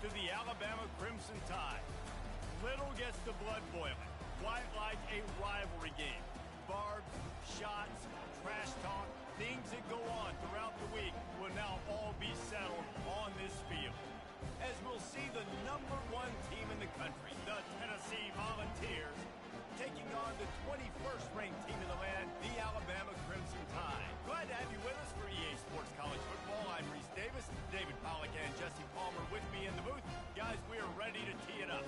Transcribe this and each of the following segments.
to the Alabama Crimson Tide. Little gets the blood boiling. Quite like a rivalry game. Barbs, shots, trash talk, things that go on throughout the week will now all be settled on this field. As we'll see the #1 team in the country, the Tennessee Volunteers, taking on the 21st ranked team in the land, the Alabama Crimson Tide. Glad to have you with us for EA Sports College Football. I'm Reese Davis, David Pollack and Jesse Palmer with me in the booth. Guys, we are ready to tee it up.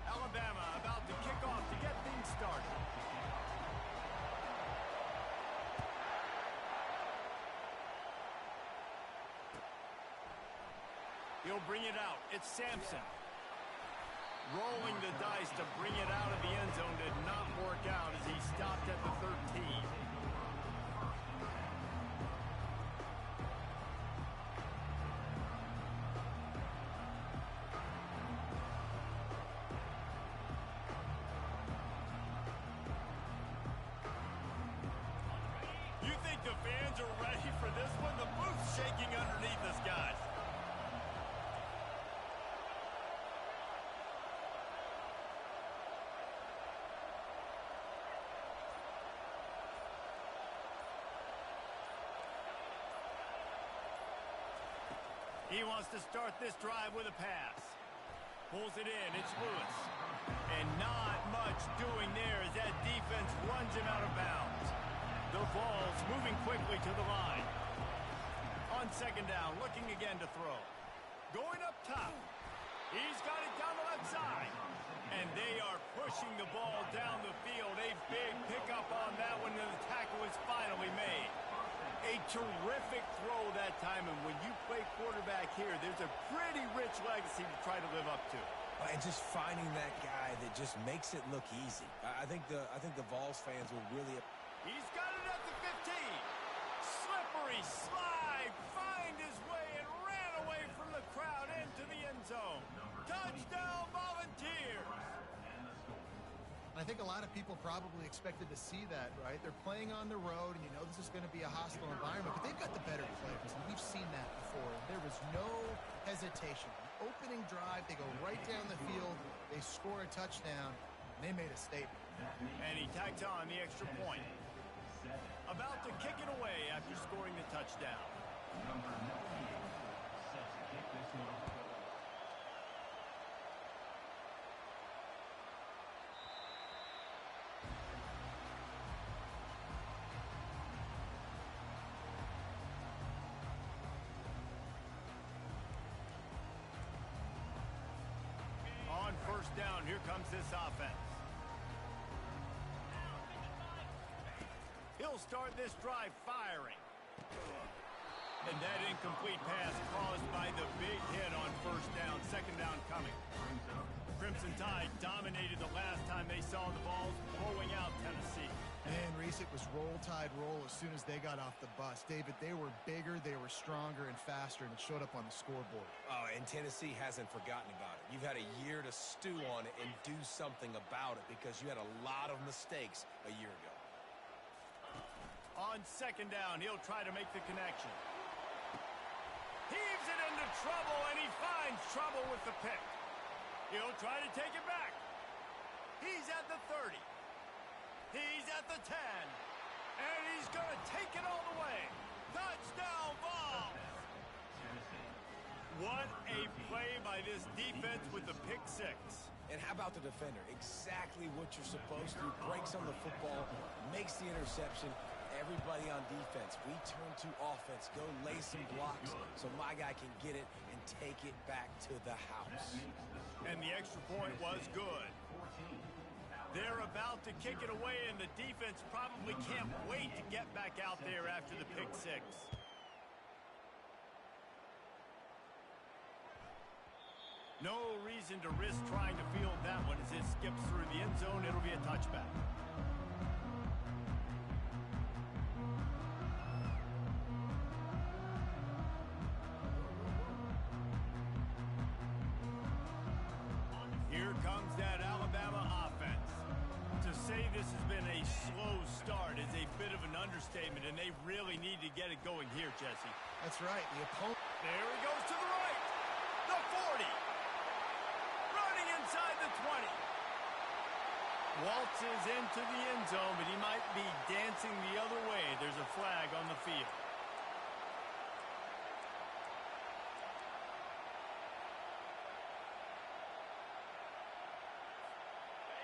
Alabama about to kick off to get things started. He'll bring it out. It's Sampson. Rolling the dice to bring it out of the end zone did not work out as he stopped at the 13. You think the fans are ready for this one? The booth's shaking underneath us, guys. He wants to start this drive with a pass. Pulls it in. It's Lewis. And not much doing there as that defense runs him out of bounds. The ball's moving quickly to the line. On second down, looking again to throw. Going up top. He's got it down the left side. And they are pushing the ball down the field. A big pickup on that one, and the tackle is finally made. A terrific throw that time, and when you play quarterback here, there's a pretty rich legacy to try to live up to. And just finding that guy that just makes it look easy. I think the Vols fans will really... He's got it at the 15. Slippery slide, find his way and ran away from the crowd into the end zone. Touchdown, Volunteers! I think a lot of people probably expected to see that, right? They're playing on the road, and you know this is going to be a hostile environment, but they've got the better players, and we've seen that before. There was no hesitation. Opening drive, they go right down the field, they score a touchdown, and they made a statement. And he tags on the extra point. About to kick it away after scoring the touchdown. Number 98 set to kick this one. On first down, here comes this offense. He'll start this drive firing. And that incomplete pass caused by the big hit on first down. Second down coming. Crimson Tide dominated the last time they saw the Vols blowing out Tennessee. Man, Reese, it was roll tide roll as soon as they got off the bus. David, they were bigger, they were stronger and faster, and it showed up on the scoreboard. Oh, and Tennessee hasn't forgotten about it. You've had a year to stew on it and do something about it because you had a lot of mistakes a year ago. On second down, he'll try to make the connection. Heaves it into trouble, and he finds trouble with the pick. He'll try to take it back. He's at the 30. He's at the 10. And he's going to take it all the way. Touchdown, Vols! What a play by this defense with the pick six. And how about the defender? Exactly what you're supposed to. Breaks on the football, makes the interception. Everybody on defense, we turn to offense. Go lay some blocks so my guy can get it and take it back to the house. And the extra point was good. They're about to kick it away, and the defense probably can't wait to get back out there after the pick six. No reason to risk trying to field that one as it skips through the end zone. It'll be a touchback. Here comes that Alabama offense. To say this has been a slow start is a bit of an understatement, and they really need to get it going here, Jesse. That's right. The opponent. There he goes to the right. The 40. Running inside the 20. Waltzes into the end zone, but he might be dancing the other way. There's a flag on the field.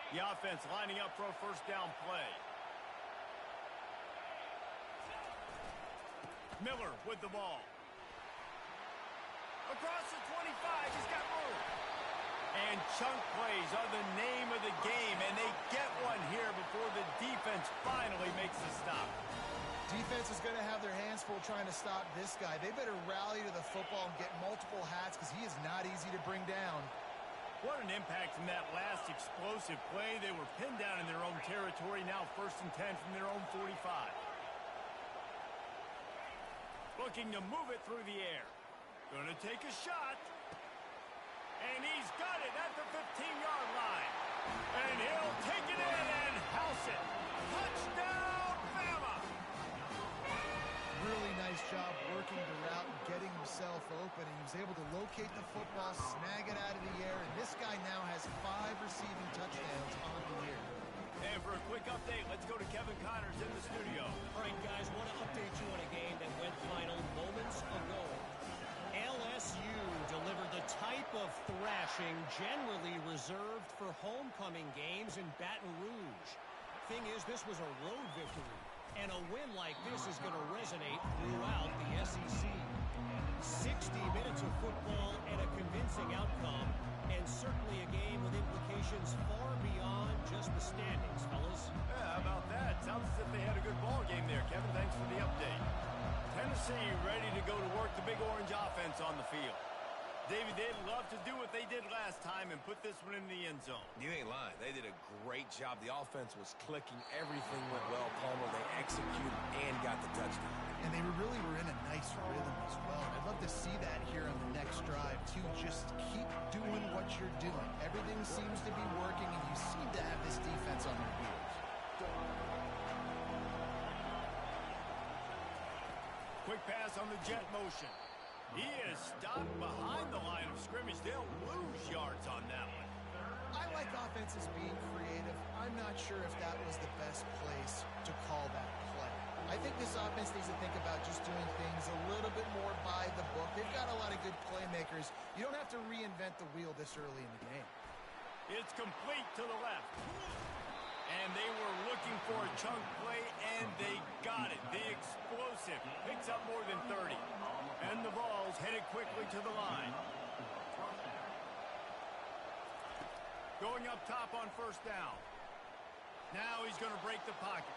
The offense lining up for a first down play. Miller with the ball. Across the 25, he's got room. And chunk plays are the name of the game, and they get one here before the defense finally makes the stop. Defense is going to have their hands full trying to stop this guy. They better rally to the football and get multiple hats because he is not easy to bring down. What an impact from that last explosive play. They were pinned down in their own territory, now 1st and 10 from their own 45. Looking to move it through the air. Gonna take a shot. And he's got it at the 15-yard line. And he'll take it in and house it. Touchdown, Bama! Really nice job working the route and getting himself open. And he was able to locate the football, snag it out of the air, and this guy now has 5 receiving touchdowns on the year. And for a quick update, let's go to Kevin Connors in the studio. All right, guys, want to update you on a game that went final moments ago. LSU delivered the type of thrashing generally reserved for homecoming games in Baton Rouge. Thing is, this was a road victory, and a win like this is going to resonate throughout the SEC. 60 minutes of football and a convincing outcome, and certainly a game with implications far beyond just the standings, fellas. Yeah, how about that? Sounds as if they had a good ball game there, Kevin. Thanks for the update. Tennessee ready to go to work the Big Orange offense on the field. David, they'd love to do what they did last time and put this one in the end zone. You ain't lying. They did a great job. The offense was clicking. Everything went well, Palmer. They executed and got the touchdown. And they really were in a nice rhythm as well. I'd love to see that here on the next drive, too. Just keep doing what you're doing. Everything seems to be working, and you seem to have this defense on their heels. Quick pass on the jet motion. He is stopped behind the line of scrimmage. They'll lose yards on that one. I like offenses being creative. I'm not sure if that was the best place to call that play. I think this offense needs to think about just doing things a little bit more by the book. They've got a lot of good playmakers. You don't have to reinvent the wheel this early in the game. It's complete to the left. And they were looking for a chunk play, and they got it. The explosive picks up more than 30. And the ball's headed quickly to the line. Going up top on first down. Now he's going to break the pocket.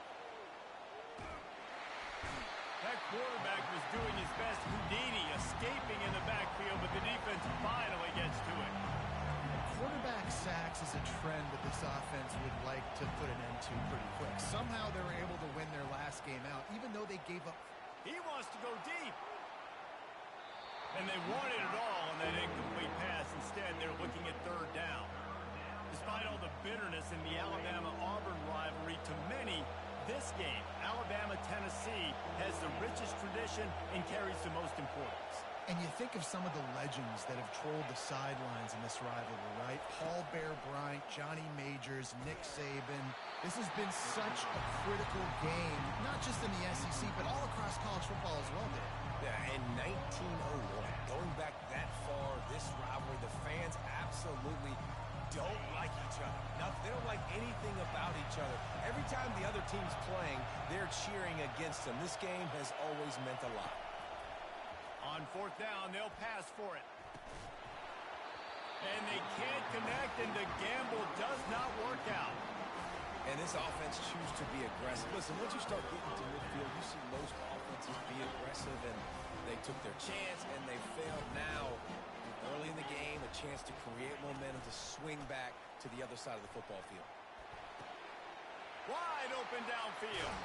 That quarterback was doing his best Houdini, escaping in the backfield, but the defense finally gets to it. Quarterback sacks is a trend that this offense would like to put an end to pretty quick. Somehow they were able to win their last game out, even though they gave up. He wants to go deep. And they wanted it all on that incomplete pass. Instead, they're looking at third down. Despite all the bitterness in the Alabama-Auburn rivalry, to many, this game, Alabama-Tennessee, has the richest tradition and carries the most importance. And you think of some of the legends that have trolled the sidelines in this rivalry, right? Paul Bear Bryant, Johnny Majors, Nick Saban. This has been such a critical game, not just in the SEC, but all across college football as well, Dave. Yeah, in 1901, going back that far, this rivalry, the fans absolutely don't like each other. They don't like anything about each other. Every time the other team's playing, they're cheering against them. This game has always meant a lot. On fourth down, they'll pass for it. And they can't connect, and the gamble does not work out. And this offense chooses to be aggressive. Listen, once you start getting to midfield, you see most offenses be aggressive, and they took their chance, and they failed. Now, early in the game, a chance to create momentum, to swing back to the other side of the football field. Wide open downfield.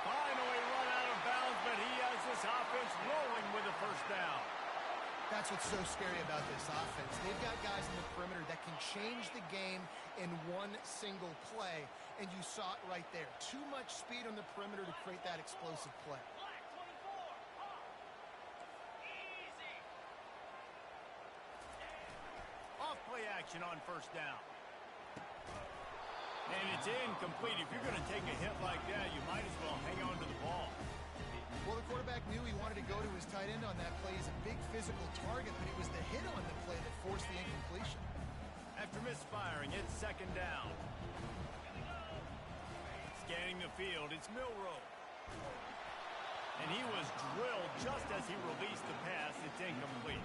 Finally run out of bounds, but he has this offense rolling with a first down. That's what's so scary about this offense. They've got guys in the perimeter that can change the game in one single play, and you saw it right there. Too much speed on the perimeter to create that explosive play. Off play action on first down. And it's incomplete. If you're going to take a hit like that, you might as well hang on to the ball. Well, the quarterback knew he wanted to go to his tight end on that play. He's a big physical target, but it was the hit on the play that forced the incompletion. After misfiring, it's second down. Scanning the field, it's Milroe. And he was drilled just as he released the pass. It's incomplete.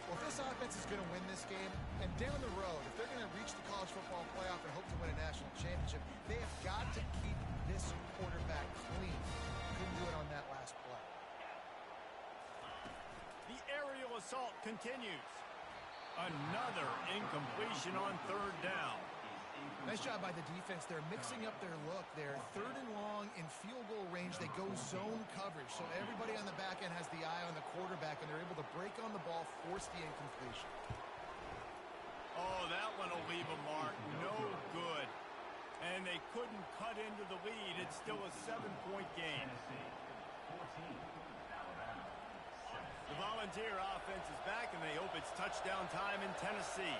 Well, if this offense is going to win this game, and down the road, if they're going to reach the college football playoff and hope to win a national championship, they have got to keep this quarterback clean. Couldn't do it on that last play. The aerial assault continues. Another incompletion on third down. Nice job by the defense. They're mixing up their look. They're third and long in field goal range. They go zone coverage. So everybody on the back end has the eye on the quarterback, and they're able to break on the ball, force the incompletion. Oh, that one will leave a mark. No good. And they couldn't cut into the lead. It's still a 7-point game. The Volunteer offense is back, and they hope it's touchdown time in Tennessee.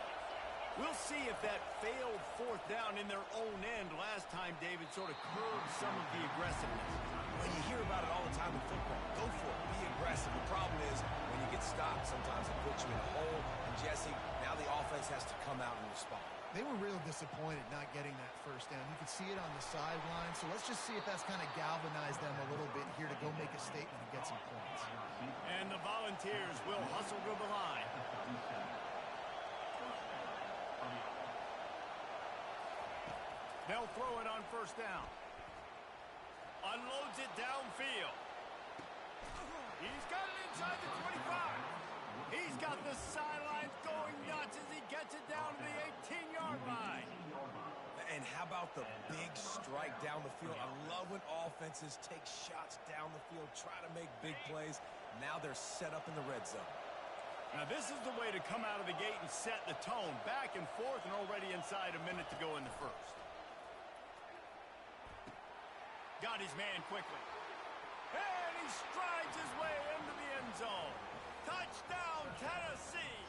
We'll see if that failed fourth down in their own end last time, David, sort of curbed some of the aggressiveness. Well, you hear about it all the time in football. Go for it. Be aggressive. The problem is when you get stopped, sometimes it puts you in a hole. And, Jesse, now the offense has to come out and respond. They were real disappointed not getting that first down. You could see it on the sideline. So let's just see if that's kind of galvanized them a little bit here to go make a statement and get some points. And the Volunteers will hustle to the line. They'll throw it on first down. Unloads it downfield. He's got it inside the 25. He's got the sidelines going nuts as he gets it down to the 18-yard line. And how about the big strike down the field? I love when offenses take shots down the field, try to make big plays. Now they're set up in the red zone. Now this is the way to come out of the gate and set the tone. Back and forth and already inside a minute to go in the first. Got his man quickly. And he strides his way into the end zone. Touchdown, Tennessee.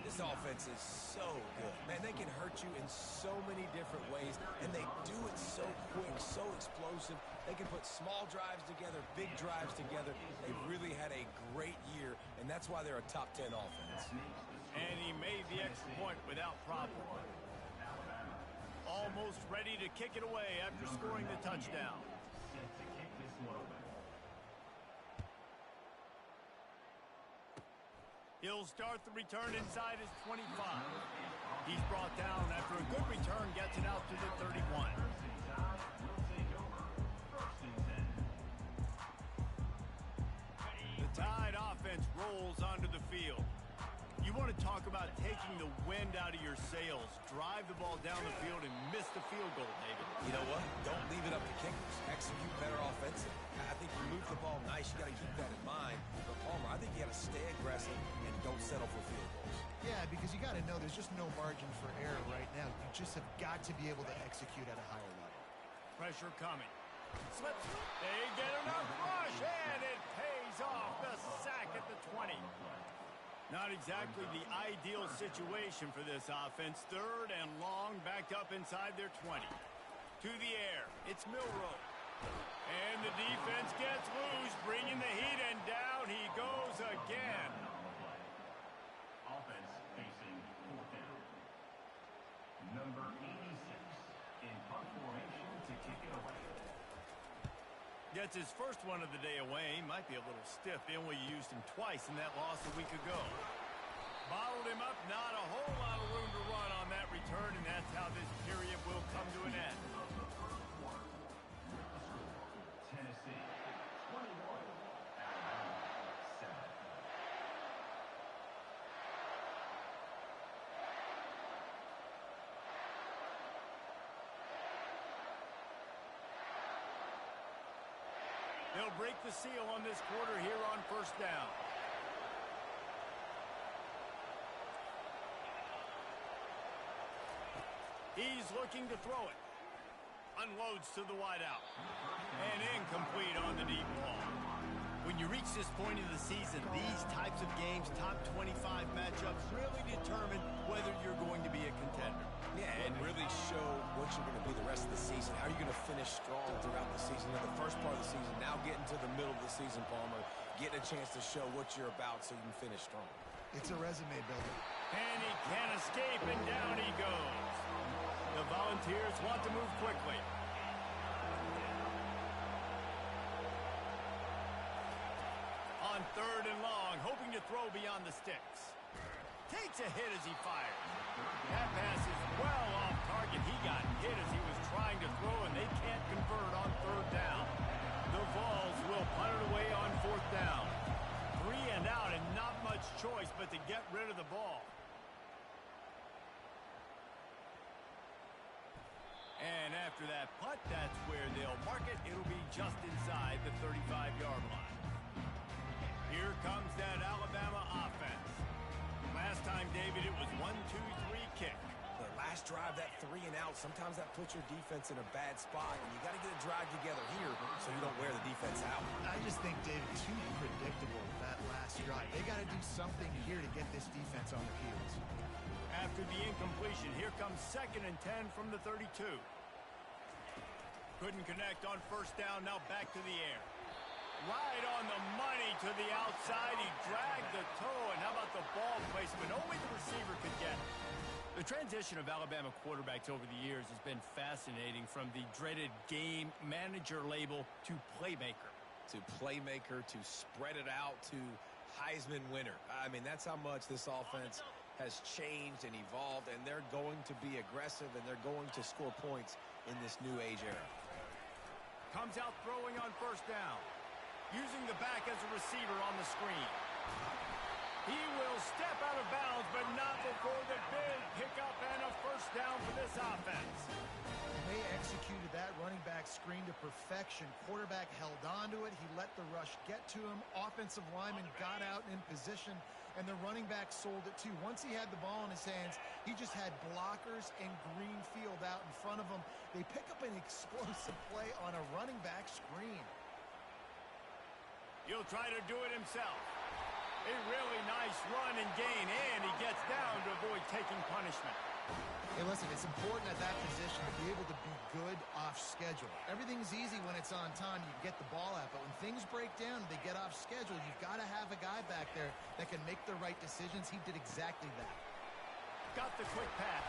This offense is so good. Man, they can hurt you in so many different ways, and they do it so quick, so explosive. They can put small drives together, big drives together. They've really had a great year, and that's why they're a top 10 offense. And he made the extra point without problem. Almost ready to kick it away after scoring the touchdown. He'll start the return inside his 25. He's brought down after a good return, gets it out to the 31. The Tide offense rolls onto the field. You want to talk about taking the wind out of your sails. Drive the ball down the field and miss the field goal, David. You know what? Don't leave it up to kickers. Execute better offensively. I think you move the ball nice. You got to keep that in mind. But Palmer, I think you got to stay aggressive and don't settle for field goals. Yeah, because you got to know there's just no margin for error right now. You just have got to be able to execute at a higher level. Pressure coming. Slips. They get enough rush, and it pays off. The sack at the 20. Not exactly the ideal situation for this offense. Third and long, backed up inside their 20. To the air, it's Milroe. And the defense gets loose, bringing the heat, and down he goes again. Offense facing fourth down. Number 86 in punt formation to kick it away. Gets his first one of the day away. He might be a little stiff. They only used him twice in that loss a week ago. Bottled him up. Not a whole lot of room to run on that return, and that's how this period will come to an end. Tennessee 21, Alabama 7. They'll break the seal on this quarter here on first down. He's looking to throw it. Unloads to the wideout. And incomplete on the deep ball. When you reach this point in the season, these types of games, top 25 matchups, really determine whether you're going to be a contender. Yeah, and really show what you're going to be the rest of the season. How are you going to finish strong throughout the season? You know, the first part of the season, now getting to the middle of the season, Palmer, getting a chance to show what you're about so you can finish strong. It's a resume builder. And he can't escape, and down he goes. The Volunteers want to move quickly. On 3rd and long, hoping to throw beyond the sticks. Takes a hit as he fires. That pass is well off target. He got hit as he was trying to throw, and they can't convert on 3rd down. The Vols will punt it away on 4th down. 3 and out, and not much choice but to get rid of the ball. And after that punt, that's where they'll mark it. It'll be just inside the 35-yard line. Here comes that Alabama offense. Last time, David, it was 1-2-3 kick. The last drive, that 3 and out, sometimes that puts your defense in a bad spot, and you got to get a drive together here so you don't wear the defense out. I just think, David, too predictable, that last drive. They got to do something here to get this defense on their heels. After the incompletion, here comes 2nd and 10 from the 32. Couldn't connect on 1st down, now back to the air. Right on the money to the outside. He dragged the toe, and how about the ball placement? Only the receiver could get it. The transition of Alabama quarterbacks over the years has been fascinating, from the dreaded game manager label to playmaker. To playmaker, to spread it out, to Heisman winner. I mean, that's how much this offense has changed and evolved, and they're going to be aggressive, and they're going to score points in this new age era. Comes out throwing on 1st down. Using the back as a receiver on the screen. He will step out of bounds, but not before the big pickup and a 1st down for this offense. They executed that running back screen to perfection. Quarterback held on to it. He let the rush get to him. Offensive lineman got out in position, and the running back sold it too. Once he had the ball in his hands, he just had blockers and green field out in front of him. They pick up an explosive play on a running back screen. He'll try to do it himself. A really nice run and gain, and he gets down to avoid taking punishment. Hey, listen, it's important at that position to be able to be good off schedule. Everything's easy when it's on time. You get the ball out, but when things break down, they get off schedule. You've got to have a guy back there that can make the right decisions. He did exactly that. Got the quick pass.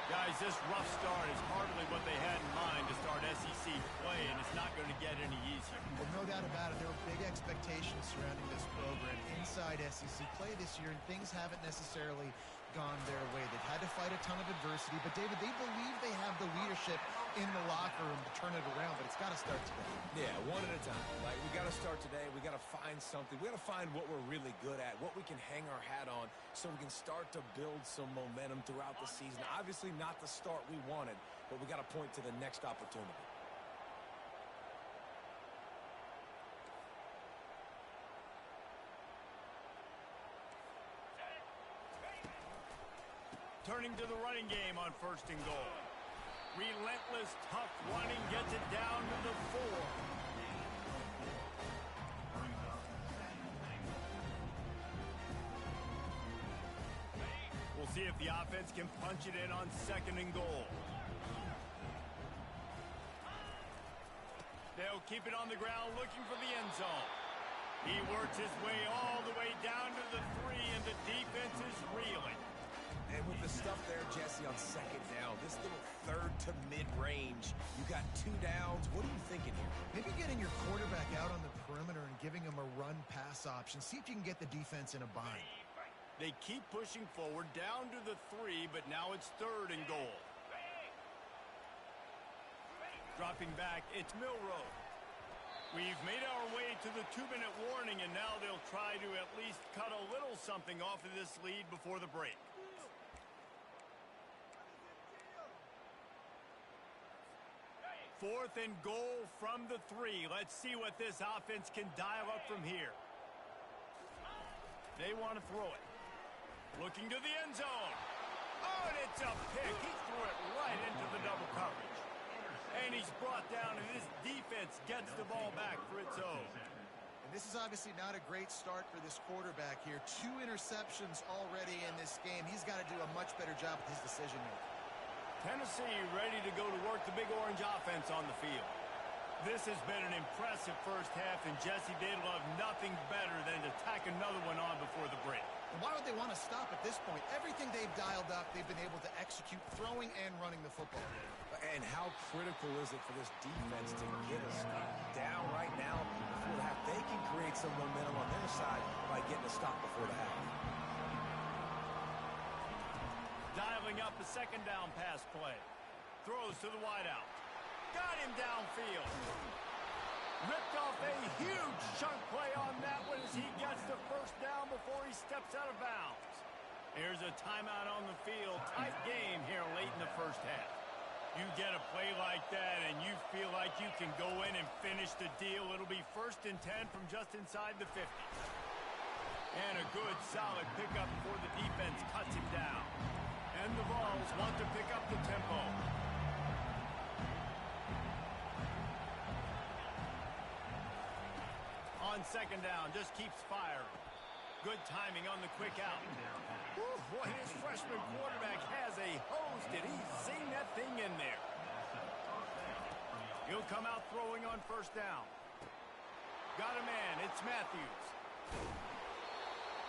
Guys, this rough start is hardly what they had in mind to start SEC play, and it's not going to get any easier. Well, no doubt about it. There were big expectations surrounding this program inside SEC play this year, and things haven't necessarily gone their way. They've had to fight a ton of adversity, but, David, they believe they have the leadership in the locker room to turn it around, but it's got to start today. Yeah, one at a time. Like, we got to start today. We got to find something. We got to find what we're really good at, what we can hang our hat on, so we can start to build some momentum throughout the season. Obviously not the start we wanted, but we got to point to the next opportunity. Turning to the running game on 1st and goal. Relentless, tough running, gets it down to the 4. We'll see if the offense can punch it in on 2nd and goal. They'll keep it on the ground, looking for the end zone. He works his way all the way down to the 3, and the defense is reeling. And with the stuff there, Jesse, on 2nd down, this little 3rd to mid-range, you got 2 downs. What are you thinking here? Maybe getting your quarterback out on the perimeter and giving him a run-pass option. See if you can get the defense in a bind. They keep pushing forward, down to the 3, but now it's 3rd and goal. Dropping back, it's Milroe. We've made our way to the 2-minute warning, and now they'll try to at least cut a little something off of this lead before the break. 4th and goal from the 3. Let's see what this offense can dial up from here. They want to throw it. Looking to the end zone. Oh, and it's a pick. He threw it right into the double coverage. And he's brought down, and this defense gets the ball back for its own. And this is obviously not a great start for this quarterback here. 2 interceptions already in this game. He's got to do a much better job with his decision-making. Tennessee ready to go to work the Big Orange offense on the field. This has been an impressive first half, and Jesse, they'd love nothing better than to tack another one on before the break. And why would they want to stop at this point? Everything they've dialed up, they've been able to execute throwing and running the football. And how critical is it for this defense to get a stop down right now before the half? They can create some momentum on their side by getting a stop before the half. Dialing up a second down pass play. Throws to the wideout. Got him downfield. Ripped off a huge chunk play on that one as he gets the first down before he steps out of bounds. Here's a timeout on the field. Tight game here late in the first half. You get a play like that and you feel like you can go in and finish the deal. It'll be 1st and 10 from just inside the 50. And a good solid pickup before the defense cuts him down. And the Vols want to pick up the tempo. On second down, just keeps firing. Good timing on the quick out. Whew, boy, his freshman quarterback has a hose. Did he sing that thing in there? He'll come out throwing on first down. Got a man. It's Matthews.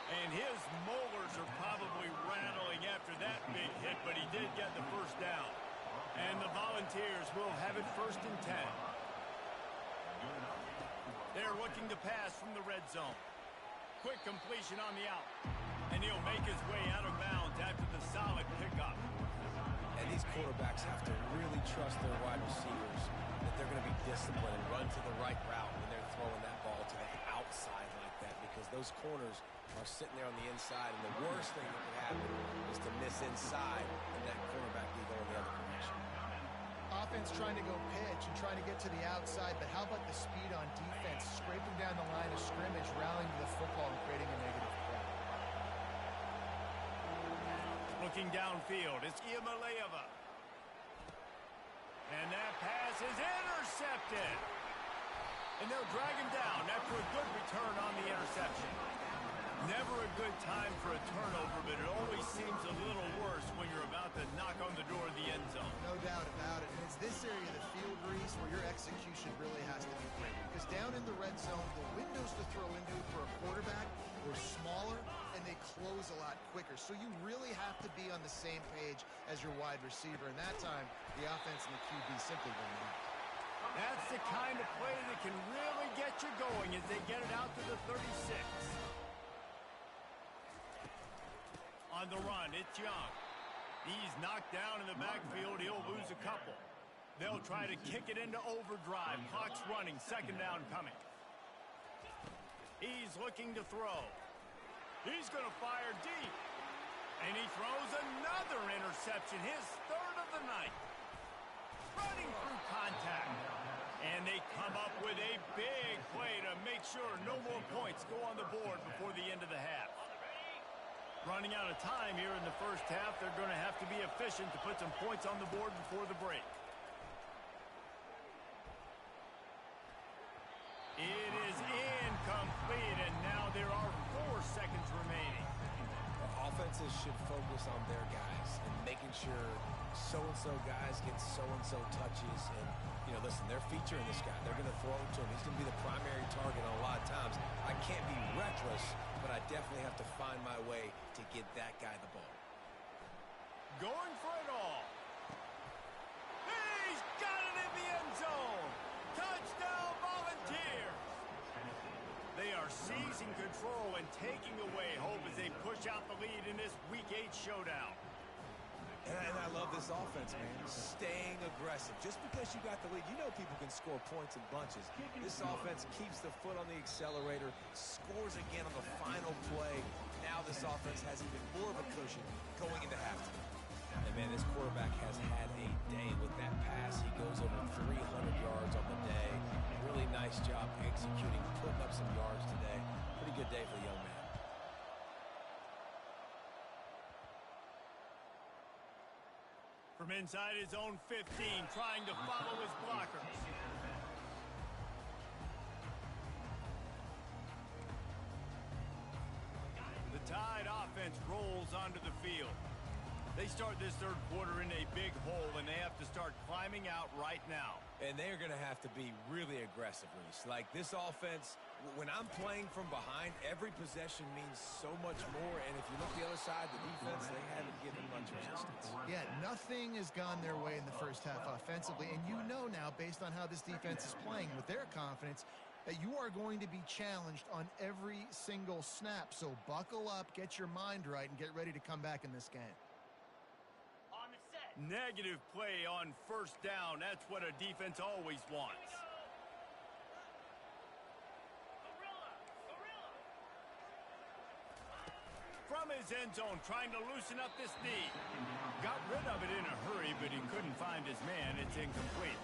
And his molars are probably rattling after that big hit, but he did get the first down. And the Volunteers will have it 1st and 10. They're looking to pass from the red zone. Quick completion on the out. And he'll make his way out of bounds after the solid pickup. And these quarterbacks have to really trust their wide receivers that they're going to be disciplined and run to the right route when they're throwing that ball to the outside like that, because those corners are sitting there on the inside, and the worst thing that could happen is to miss inside and that quarterback be going the other direction. Offense trying to go pitch and trying to get to the outside, but how about the speed on defense? Scraping down the line of scrimmage, rallying to the football and creating a negative play. Looking downfield, it's Iamaleava. And that pass is intercepted. And they'll drag him down after a good return on the interception. Never a good time for a turnover, but it always seems a little worse when you're about to knock on the door of the end zone. No doubt about it. And it's this area of the field, Reese, where your execution really has to be great. Because down in the red zone, the windows to throw into for a quarterback were smaller, and they close a lot quicker. So you really have to be on the same page as your wide receiver. And that time, the offense and the QB simply went out. That's the kind of play that can really get you going as they get it out to the 36. On the run, it's Young. He's knocked down in the backfield. He'll lose a couple. They'll try to kick it into overdrive. Clock's running. Second down coming. He's looking to throw. He's going to fire deep. And he throws another interception, his 3rd of the night. Running through contact. And they come up with a big play to make sure no more points go on the board before the end of the half. Running out of time here in the first half. They're going to have to be efficient to put some points on the board before the break. It is incomplete, and now there are 4 seconds remaining. Offenses should focus on their guys and making sure so-and-so guys get so-and-so touches. And, you know, listen, they're featuring this guy. They're going to throw it to him. He's going to be the primary target on a lot of times. I can't be reckless, but I definitely have to find my way to get that guy the ball. Going for it all. He's got it in the end zone. Touchdown, Volunteers. They are seizing control and taking away hope as they push out the lead in this Week 8 showdown. And I love this offense, man. Staying aggressive. Just because you got the lead, you know people can score points in bunches. This offense keeps the foot on the accelerator, scores again on the final play. Now this offense has even more of a cushion going into halftime. And, man, this quarterback has had a day with that pass. He goes over 300 yards on the day. Really nice job executing, putting up some yards today. Pretty good day for the young man. From inside his own 15, trying to follow his blockers. The Tide offense rolls onto the field. They start this third quarter in a big hole, and they have to start climbing out right now. And they're going to have to be really aggressive, Reese. Like this offense, when I'm playing from behind, every possession means so much more. And if you look the other side, the defense, they haven't given much resistance. Yeah, nothing has gone their way in the first half offensively. And you know now, based on how this defense is playing with their confidence, that you are going to be challenged on every single snap. So buckle up, get your mind right, and get ready to come back in this game. Negative play on first down. That's what a defense always wants. From his end zone, trying to loosen up this knee. Got rid of it in a hurry, but he couldn't find his man. It's incomplete.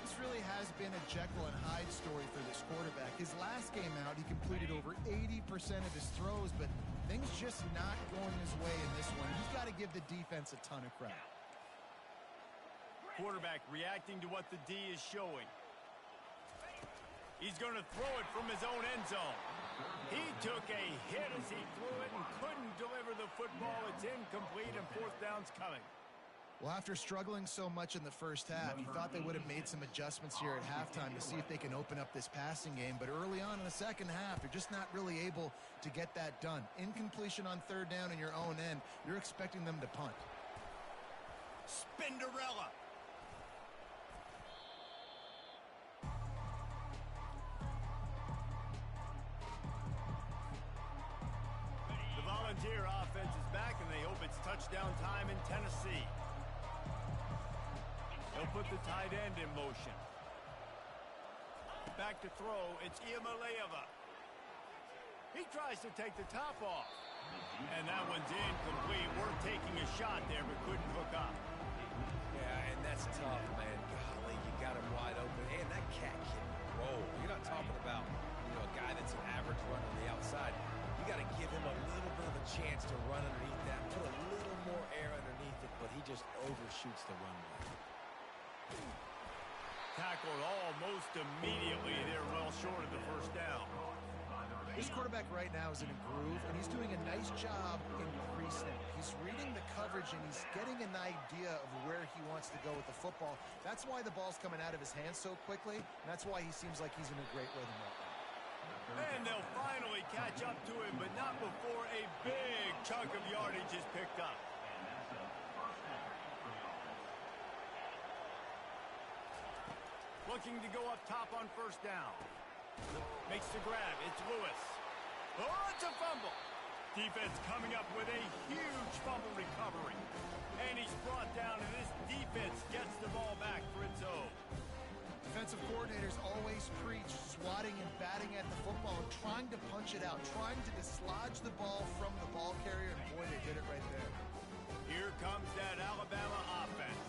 This really has been a Jekyll and Hyde story for this quarterback. His last game out, he completed over 80% of his throws, but things just not going his way in this one. He's got to give the defense a ton of credit. Quarterback reacting to what the D is showing. He's going to throw it from his own end zone. He took a hit as he threw it and couldn't deliver the football. It's incomplete, and fourth down's coming. Well, after struggling so much in the first half, you thought they would have made some adjustments here at halftime to see if they can open up this passing game. But early on in the second half, they're just not really able to get that done. Incompletion on third down in your own end, you're expecting them to punt. Spinderella. The Volunteer offense is back, and they hope it's touchdown time in Tennessee. They'll put the tight end in motion. Back to throw. It's Iamaleava. He tries to take the top off. And that one's incomplete. We're taking a shot there, but couldn't hook up. Yeah, and that's tough, man. Golly, you got him wide open. And that cat can roll. You're not talking about, a guy that's an average runner on the outside. You got to give him a little bit of a chance to run underneath that, put a little more air underneath it, but he just overshoots the runway. Tackled almost immediately. They're well short of the first down. This quarterback right now is in a groove, and he's doing a nice job in pre-snap. He's reading the coverage, and he's getting an idea of where he wants to go with the football. That's why the ball's coming out of his hands so quickly, and that's why he seems like he's in a great rhythm right now. And they'll finally catch up to him, but not before a big chunk of yardage is picked up. Looking to go up top on first down. Makes the grab. It's Lewis. Oh, it's a fumble. Defense coming up with a huge fumble recovery. And he's brought down, and this defense gets the ball back for its own. Defensive coordinators always preach swatting and batting at the football and trying to punch it out, trying to dislodge the ball from the ball carrier, and boy, they did it right there. Here comes that Alabama offense.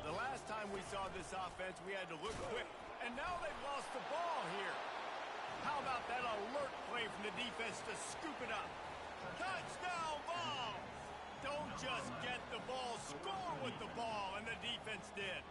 The last time we saw this offense, we had to look quick, and now they've lost the ball here. How about that alert play from the defense to scoop it up? Touchdown ball! Don't just get the ball, score with the ball, and the defense did.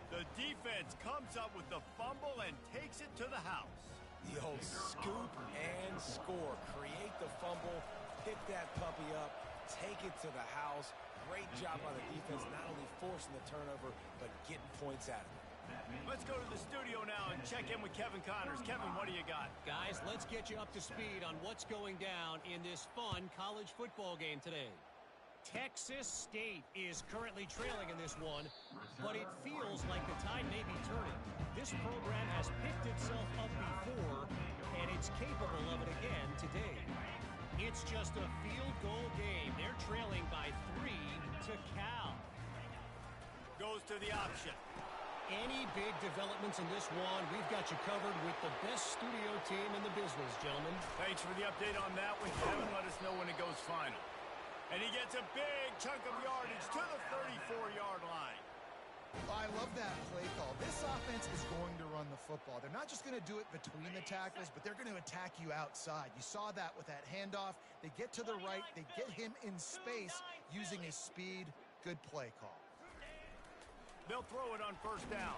The defense comes up with the fumble and takes it to the house. The old scoop and score. Create the fumble, pick that puppy up, take it to the house. Great job by the defense, not only forcing the turnover, but getting points out of it. Let's go to the studio now and check in with Kevin Connors. Kevin, what do you got? Guys, let's get you up to speed on what's going down in this fun college football game today. Texas State is currently trailing in this one, but it feels like the tide may be turning. This program has picked itself up before, and it's capable of it again today. It's just a field goal game. They're trailing by 3 to Cal. Goes to the option. Any big developments in this one, we've got you covered with the best studio team in the business, gentlemen. Thanks for the update on that one, Kevin. Let us know when it goes final. And he gets a big chunk of yardage to the 34-yard line. I love that play call. This offense is going to run the football. They're not just going to do it between the tackles, but they're going to attack you outside. You saw that with that handoff. They get to the right. They get him in space using his speed. Good play call. They'll throw it on first down.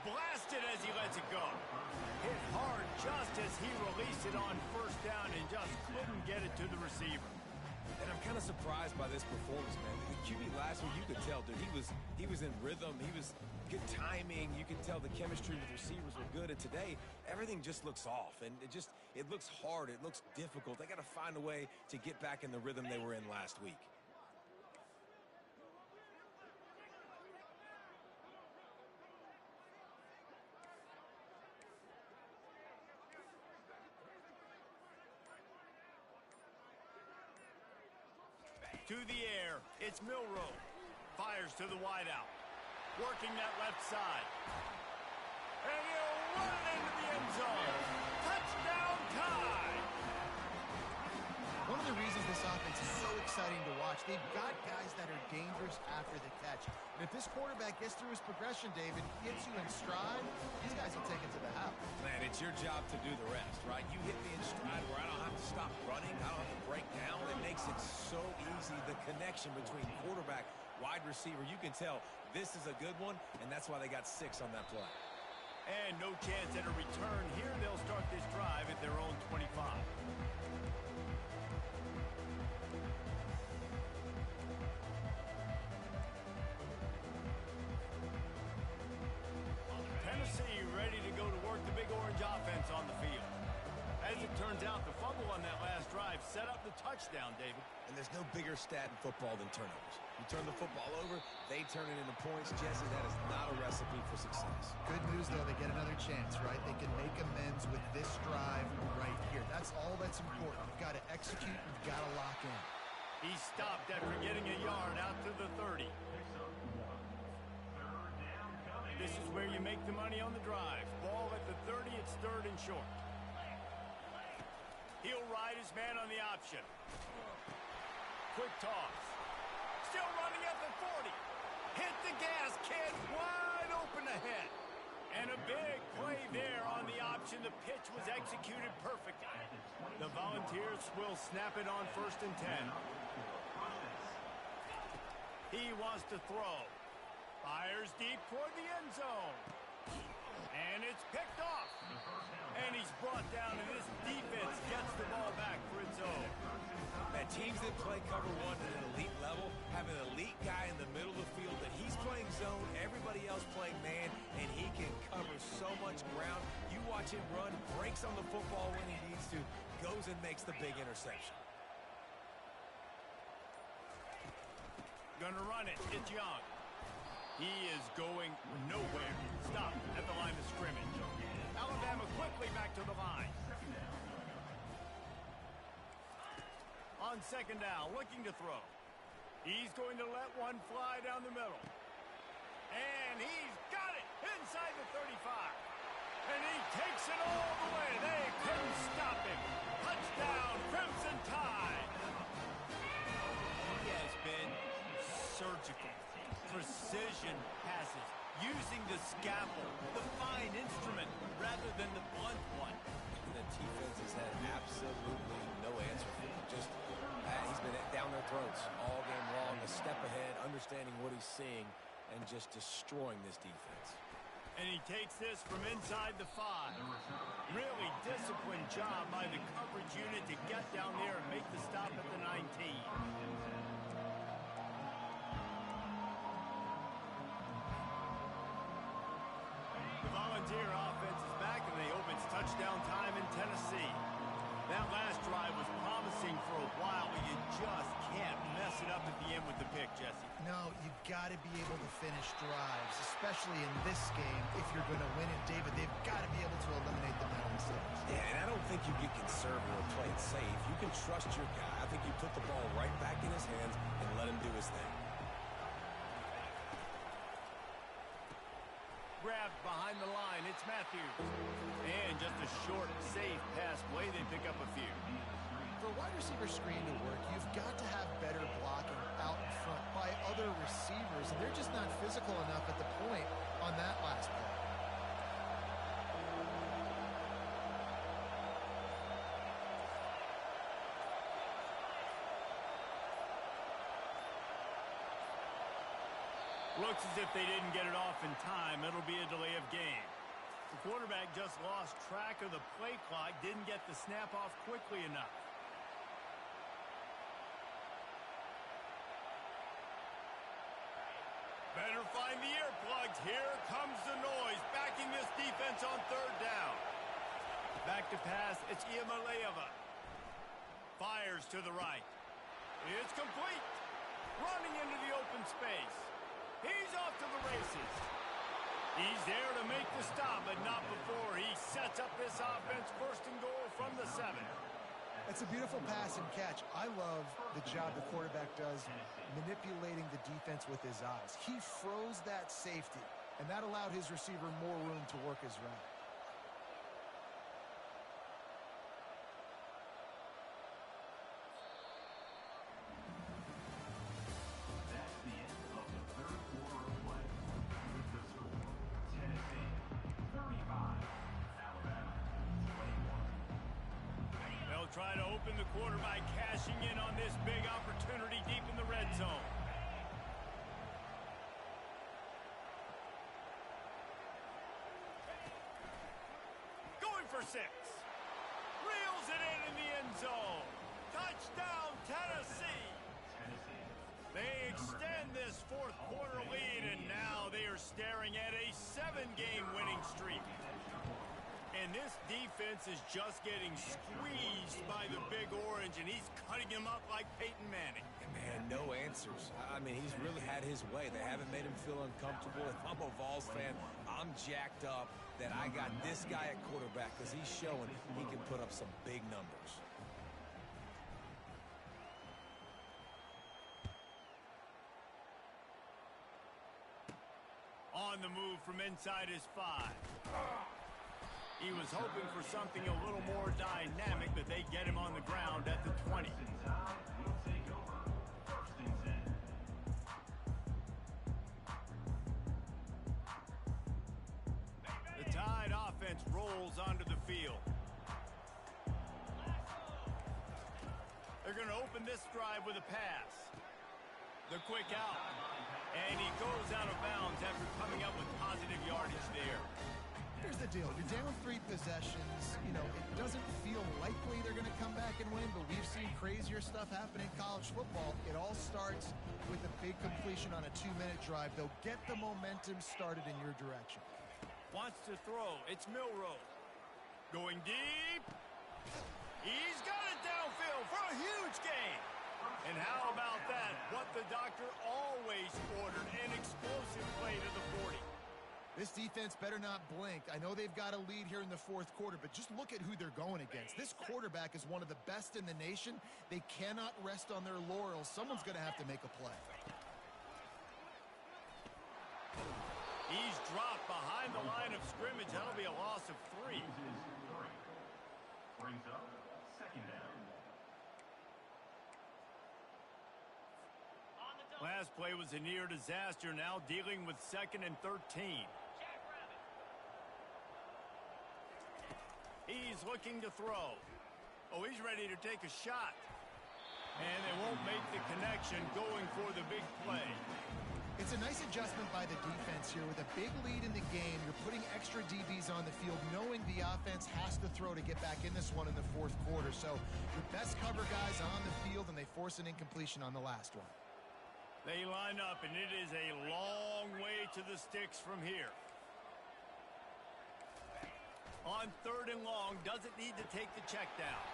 Blasted as he lets it go. Hit hard just as he released it on first down and just couldn't get it to the receiver. And I'm kind of surprised by this performance, man. The QB last week, you could tell, dude, he was in rhythm. He was good timing. You could tell the chemistry with receivers were good. And today, everything just looks off. And it looks hard. It looks difficult. They got to find a way to get back in the rhythm they were in last week. To the air, it's Milroe. Fires to the wideout. Working that left side. And he'll run it into the end zone. Touchdown tie! One of the reasons this offense is so exciting to watch, they've got guys that are dangerous after the catch. And if this quarterback gets through his progression, David, gets you in stride, these guys will take it to the house. Man, it's your job to do the rest, right? You hit me in stride where I don't have to stop running. I don't have to break down. It makes it so easy. The connection between quarterback, wide receiver, you can tell this is a good one, and that's why they got 6 on that play. And no chance at a return here. They'll start this drive at their own 25. Tennessee ready to go to work the Big Orange offense on the field. As it turns out, the fumble on that last drive set up the touchdown, David. And there's no bigger stat in football than turnovers. You turn the football over, they turn it into points. Jesse, that is not a recipe for success. Good news, though, they get another chance, right? They can make amends with this drive right here. That's all that's important. You've got to execute. You've got to lock in. He stopped after getting a yard out to the 30. This is where you make the money on the drive. Ball at the 30, it's 3rd and short. He'll ride his man on the option. Quick toss. Still running at the 40. Hit the gas, kid. Wide open ahead. And a big play there on the option. The pitch was executed perfectly. The Volunteers will snap it on 1st and 10. He wants to throw. Fires deep toward the end zone. And it's picked off. And he's brought down, and this defense gets the ball back for its own. Man, teams that play cover 1 at an elite level have an elite guy in the middle of the field that he's playing zone, everybody else playing man, and he can cover so much ground. You watch him run, breaks on the football when he needs to, goes and makes the big interception. Gonna run it. It's Young. He is going nowhere. Stop at the line of scrimmage. Alabama quickly back to the line. On 2nd down, looking to throw. He's going to let one fly down the middle. And he's got it inside the 35. And he takes it all the way. They couldn't stop him. Touchdown, Crimson Tide. He has been surgical. Precision passes, using the scalpel, the fine instrument, rather than the blunt one. The defense has had absolutely no answer for him. Just, he's been down their throats all game long, a step ahead, understanding what he's seeing, and just destroying this defense. And he takes this from inside the 5. Really disciplined job by the coverage unit to get down there and make the stop at the 19. Volunteer offense is back, and they hope it's touchdown time in Tennessee. That last drive was promising for a while, but you just can't mess it up at the end with the pick, Jesse. No, you've got to be able to finish drives, especially in this game. If you're going to win it, David, they've got to be able to eliminate the penalty stage. Yeah, and I don't think you get conservative or play it safe. You can trust your guy. I think you put the ball right back in his hands and let him do his thing. Grabbed behind the line, it's Matthews. And just a short, safe pass play, they pick up a few. For a wide receiver screen to work, you've got to have better blocking out in front by other receivers, and they're just not physical enough at the point on that last play. Looks as if they didn't get it off in time. It'll be a delay of game. The quarterback just lost track of the play clock, didn't get the snap off quickly enough. Better find the earplugs. Here comes the noise, backing this defense on third down. Back to pass, it's Iamaleava. Fires to the right. It's complete. Running into the open space. He's off to the races. He's there to make the stop, but not before he sets up this offense first and goal from the 7. It's a beautiful pass and catch. I love the job the quarterback does manipulating the defense with his eyes. He froze that safety, and that allowed his receiver more room to work his route. Try to open the quarter by cashing in on this big opportunity deep in the red zone. Going for 6. Reels it in the end zone. Touchdown, Tennessee. They extend this fourth quarter lead, and now they are staring at a 7-game winning streak. And this defense is just getting squeezed by the Big Orange, and he's cutting him up like Peyton Manning. And man, no answers. I mean, he's really had his way. They haven't made him feel uncomfortable. If I'm a Vols fan, I'm jacked up that I got this guy at quarterback because he's showing he can put up some big numbers. On the move from inside his 5. He was hoping for something a little more dynamic, but they get him on the ground at the 20. The Tide offense rolls onto the field. They're going to open this drive with a pass. The quick out. And he goes out of bounds after coming up with positive yardage there. Here's the deal. You're down 3 possessions. You know, it doesn't feel likely they're going to come back and win, but we've seen crazier stuff happen in college football. It all starts with a big completion on a 2-minute drive. They'll get the momentum started in your direction. Wants to throw. It's Milroe. Going deep. He's got it downfield for a huge gain. And how about that? What the doctor always ordered, an explosive play to the 40. This defense better not blink. I know they've got a lead here in the fourth quarter, but just look at who they're going against. This quarterback is one of the best in the nation. They cannot rest on their laurels. Someone's going to have to make a play. He's dropped behind the line of scrimmage. That'll be a loss of 3. Brings up second down. Last play was a near disaster. Now dealing with 2nd and 13. He's looking to throw. Oh, he's ready to take a shot. And they won't make the connection, going for the big play. It's a nice adjustment by the defense here. With a big lead in the game, you're putting extra DBs on the field, knowing the offense has to throw to get back in this one in the fourth quarter. So your best cover guys on the field, and they force an incompletion on the last one. They line up, and it is a long way to the sticks from here. On 3rd and long, doesn't need to take the check down.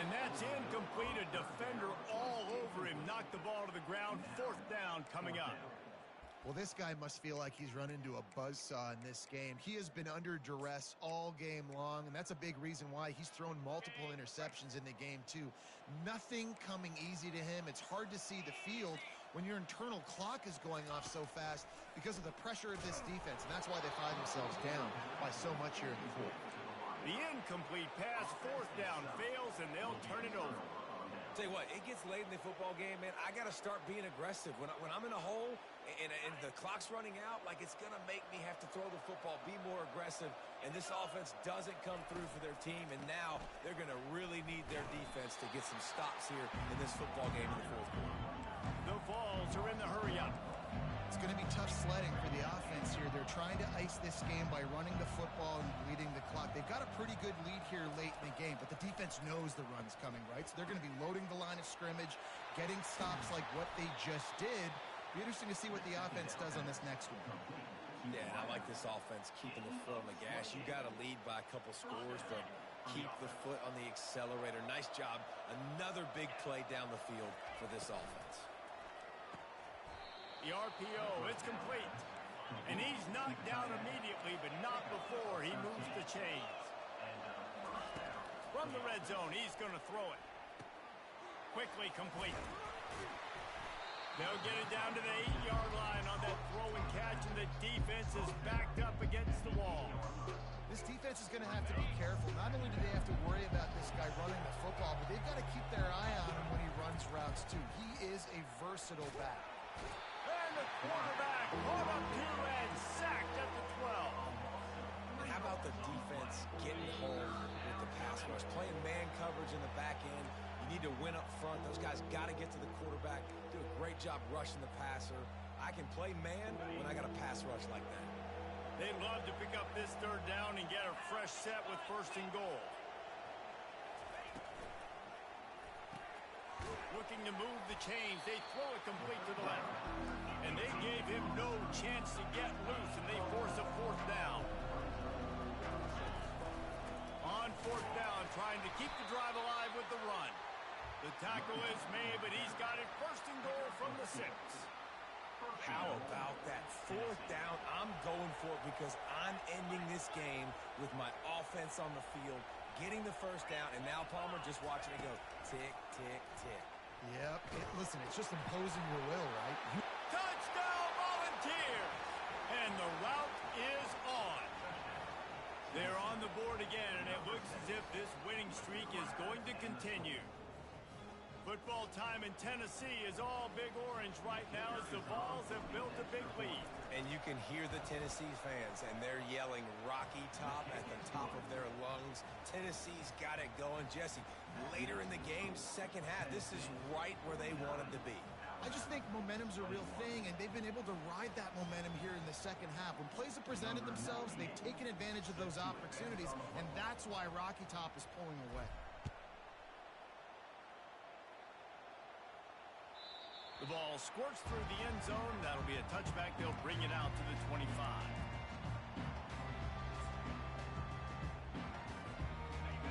And that's incomplete. A defender all over him. Knocked the ball to the ground. 4th down coming up. Well, this guy must feel like he's run into a buzzsaw in this game. He has been under duress all game long, and that's a big reason why he's thrown multiple interceptions in the game, too. Nothing coming easy to him. It's hard to see the field when your internal clock is going off so fast because of the pressure of this defense, and that's why they find themselves down by so much here in the fourth. The incomplete pass, 4th down, fails, and they'll turn it over. Tell you what, it gets late in the football game, man. I got to start being aggressive. When I'm in a hole, And the clock's running out, like it's going to make me have to throw the football, be more aggressive, and this offense doesn't come through for their team, and now they're going to really need their defense to get some stops here in this football game in the fourth quarter. The Vols are in the hurry-up. It's going to be tough sledding for the offense here. They're trying to ice this game by running the football and bleeding the clock. They've got a pretty good lead here late in the game, but the defense knows the run's coming, right? So they're going to be loading the line of scrimmage, getting stops like what they just did. Be interesting to see what the offense does on this next one. Yeah, and I like this offense keeping the foot on the gas. You got to lead by a couple scores, but keep the foot on the accelerator. Nice job. Another big play down the field for this offense. The RPO, it's complete. And he's knocked down immediately, but not before he moves the chains. From the red zone, he's going to throw it. Quickly complete. They'll get it down to the 8-yard line on that throw and catch, and the defense is backed up against the wall. This defense is going to have to be careful. Not only do they have to worry about this guy running the football, but they've got to keep their eye on him when he runs routes, too. He is a versatile back. And the quarterback caught up to and sacked at the 12. And how about the defense getting home with the pass rush, playing man coverage in the back end? You need to win up front. Those guys got to get to the quarterback, do a great job rushing the passer. I can play man when I got a pass rush like that. They'd love to pick up this third down and get a fresh set with first and goal. Looking to move the chains. They throw it complete to the left. And they gave him no chance to get loose, and they force a fourth down. On fourth down, trying to keep the drive alive with the run. The tackle is made, but he's got it first and goal from the 6. How about that fourth down? I'm going for it because I'm ending this game with my offense on the field, getting the first down, and now Palmer just watching it go tick, tick, tick. Yep. Listen, it's just imposing your will, right? Touchdown, Volunteers! And the route is on. They're on the board again, and it looks as if this winning streak is going to continue. Football time in Tennessee is all big orange right now as the Vols have built a big lead. And you can hear the Tennessee fans, and they're yelling Rocky Top at the top of their lungs. Tennessee's got it going. Jesse, later in the game, second half, this is right where they wanted to be. I just think momentum's a real thing, and they've been able to ride that momentum here in the second half. When plays have presented themselves, they've taken advantage of those opportunities, and that's why Rocky Top is pulling away. The ball squirts through the end zone. That'll be a touchback. They'll bring it out to the 25.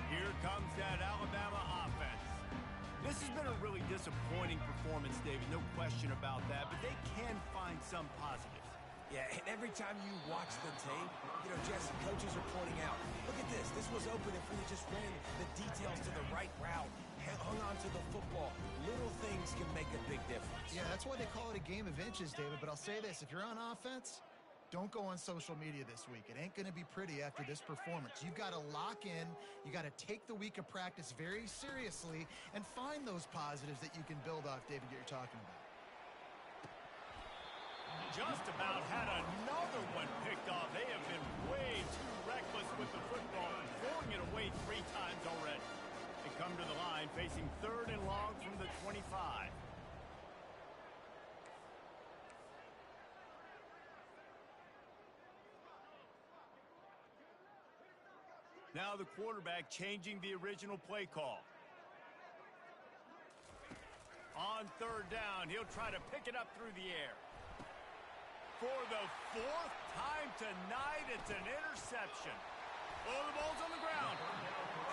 Here comes that Alabama offense. This has been a really disappointing performance, David. No question about that. But they can find some positives. Yeah, and every time you watch the tape, Jesse, coaches are pointing out, look at this. This was open if we just ran the details to the right route, hung on to the football. Little things can make a big difference. Yeah, that's why they call it a game of inches, David. But I'll say this. If you're on offense, don't go on social media this week. It ain't going to be pretty after this performance. You've got to lock in. You got to take the week of practice very seriously and find those positives that you can build off, David, that you're talking about. Just about had another one picked off. They have been way too reckless with the football, throwing it away 3 times already. They come to the line facing third and long from the 25. Now the quarterback changing the original play call. On third down, he'll try to pick it up through the air. For the 4th time tonight, it's an interception. Oh, the ball's on the ground.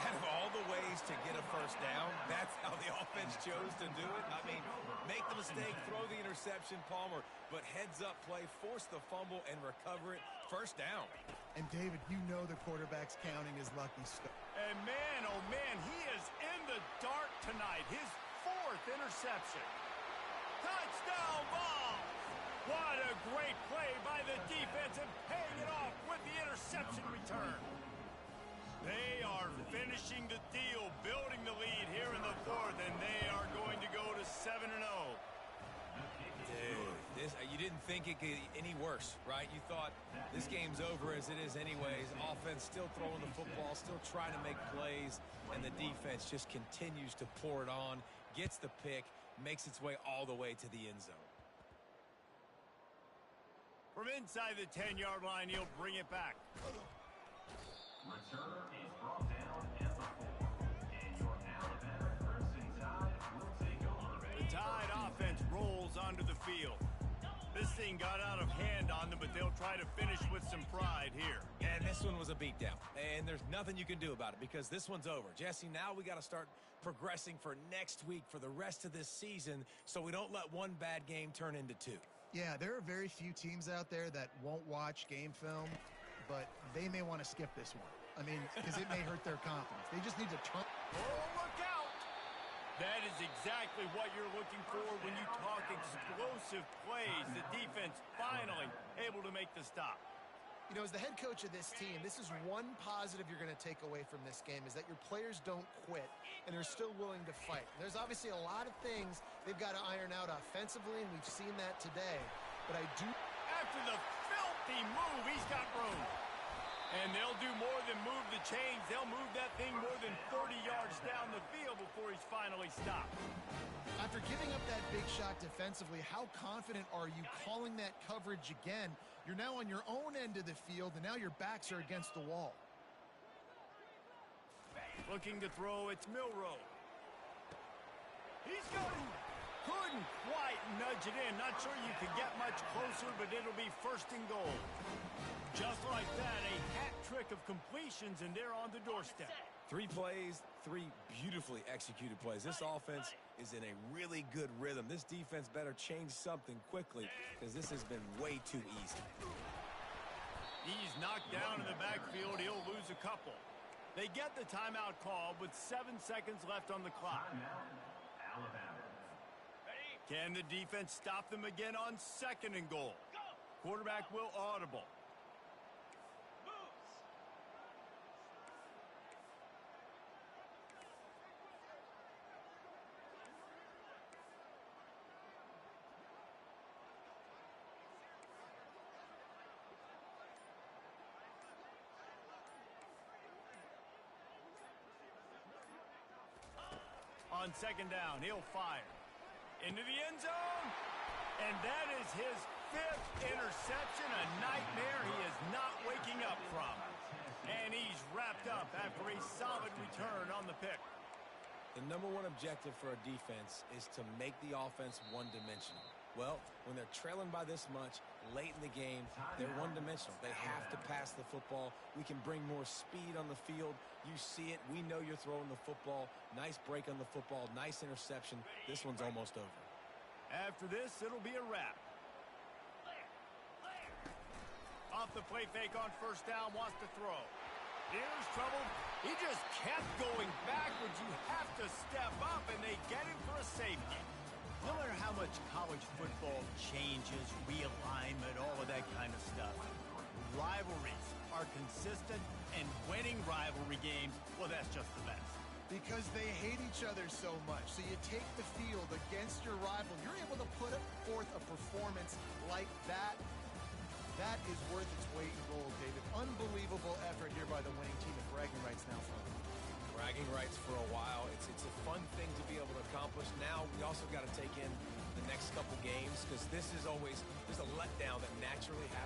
Out of all the ways to get a first down, that's how the offense chose to do it. I mean, make the mistake, throw the interception, Palmer, but heads-up play, force the fumble, and recover it. First down. And, David, you know the quarterback's counting his lucky stuff. And, man, oh, man, he is in the dark tonight. His 4th interception. Touchdown ball. What a great play by the defense and paying it off with the interception return. They are finishing the deal, building the lead here in the 4th, and they are going to go to 7-0. Dude, You didn't think it could get any worse, right? You thought this game's over as it is anyways. Offense still throwing the football, still trying to make plays, and the defense just continues to pour it on, gets the pick, makes its way all the way to the end zone. From inside the 10-yard line, he'll bring it back. Returner is brought down at the 4. And your Alabama Crimson Tide will take over. The Tide offense rolls onto the field. This thing got out of hand on them, but they'll try to finish with some pride here. And this one was a beatdown, and there's nothing you can do about it because this one's over. Jesse, now we got to start progressing for next week for the rest of this season so we don't let one bad game turn into two. Yeah, there are very few teams out there that won't watch game film, but they may want to skip this one. I mean, because it may hurt their confidence. They just need to turn. Oh, look out! That is exactly what you're looking for when you talk explosive plays. The defense finally able to make the stop. You know, as the head coach of this team, this is one positive you're going to take away from this game is that your players don't quit and they're still willing to fight. There's obviously a lot of things they've got to iron out offensively, and we've seen that today. But I do... After the filthy move, he's got room. And they'll do more than move the chains. They'll move that thing more than 30 yards down the field before he's finally stopped. After giving up that big shot defensively, how confident are you calling that coverage again? You're now on your own end of the field, and now your backs are against the wall. Looking to throw, it's Milroe. He's got it. Couldn't quite nudge it in. Not sure you could get much closer, but it'll be first and goal. Just like that, a hat trick of completions, and they're on the doorstep. 3 plays, 3 beautifully executed plays. This offense is in a really good rhythm. This defense better change something quickly because this has been way too easy. He's knocked down in the backfield. He'll lose a couple. They get the timeout call with 7 seconds left on the clock. Timeout, Alabama. Can the defense stop them again on second and goal? Quarterback will audible. On second down, he'll fire. Into the end zone. And that is his 5th interception, a nightmare he is not waking up from. And he's wrapped up after a solid return on the pick. The number one objective for a defense is to make the offense one-dimensional. Well, when they're trailing by this much late in the game, they're one-dimensional. They have to pass the football. We can bring more speed on the field. You see it. We know you're throwing the football. Nice break on the football. Nice interception. This one's almost over. After this, it'll be a wrap. Off the play fake on first down, wants to throw. Here's trouble. He just kept going backwards. You have to step up, and they get him for a safety. No matter how much college football changes, realignment, all of that kind of stuff, rivalries are consistent, and winning rivalry games, well, that's just the best. Because they hate each other so much. So you take the field against your rival. You're able to put forth a performance like that. That is worth its weight in gold, David. Unbelievable effort here by the winning team, and bragging rights now for them. Bragging rights for a while. It's a fun thing to be able to accomplish. Now we also got to take in the next couple games because this is always, there's a letdown that naturally happens.